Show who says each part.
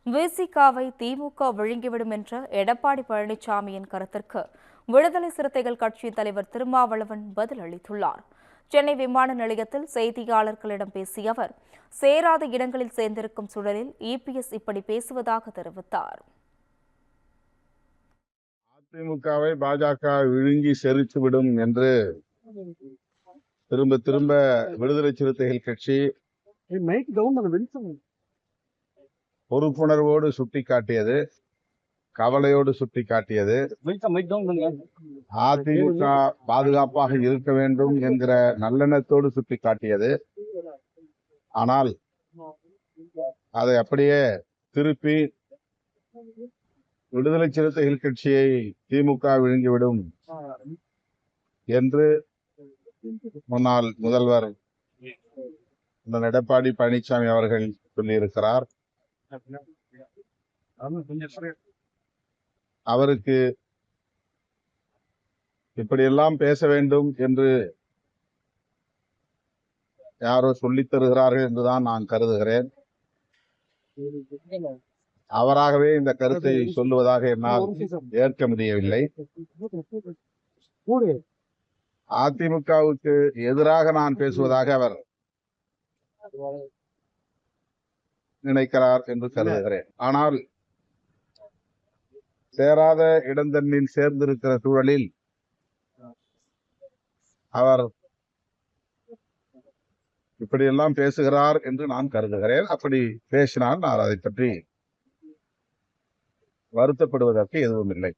Speaker 1: விசிகாவை திமுக விழுங்கிவிடும் என்ற எடப்பாடி பழனிசாமியின் கருத்திற்கு விடுதலை சிறுத்தைகள் கட்சியின் தலைவர் திருமாவளவன் பதிலளித்துள்ளார். சென்னை விமான நிலையத்தில் செய்தியாளர்களிடம் பேசிய அவர், சேராத இடங்களில் சேர்ந்திருக்கும் சூழலில் இபிஎஸ் இப்படி பேசுவதாக தெரிவித்தார்.
Speaker 2: அதிமுகவை பாஜக விழுங்கி செரித்துவிடும் என்று திரும்ப திரும்ப விடுதலை சிறுத்தைகள் கட்சி பொறுப்புணர்வோடு சுட்டிக்காட்டியது, கவலையோடு சுட்டிக்காட்டியது. அதிமுக பாதுகாப்பாக இருக்க வேண்டும் என்கிற நல்லெண்ணத்தோடு சுட்டிக்காட்டியது. ஆனால் அதை அப்படியே திருப்பி விடுதலை சிறுத்தைகள் கட்சியை திமுக விழுங்கிவிடும் என்று முன்னாள் முதல்வர் எடப்பாடி பழனிசாமி அவர்கள் சொல்லியிருக்கிறார். அவருக்கு இப்படியெல்லாம் பேச வேண்டும் என்று யாரோ சொல்லித் தருகிறார்கள் என்றுதான் நான் கருதுகிறேன். அவராகவே இந்த கருத்தை சொல்லுவதாக என்னால் ஏற்க முடியவில்லை. அதிமுகவுக்கு எதிராக நான் பேசுவதாக அவர் நினைக்கிறார் என்று கருதுகிறேன். ஆனால் சேராத இடந்தண்ணில் சேர்ந்திருக்கிற சூழலில் அவர் இப்படியெல்லாம் பேசுகிறார் என்று நான் கருதுகிறேன். அப்படி பேசினால் நான் அதை பற்றி வருத்தப்படுவதற்கு எதுவும் இல்லை.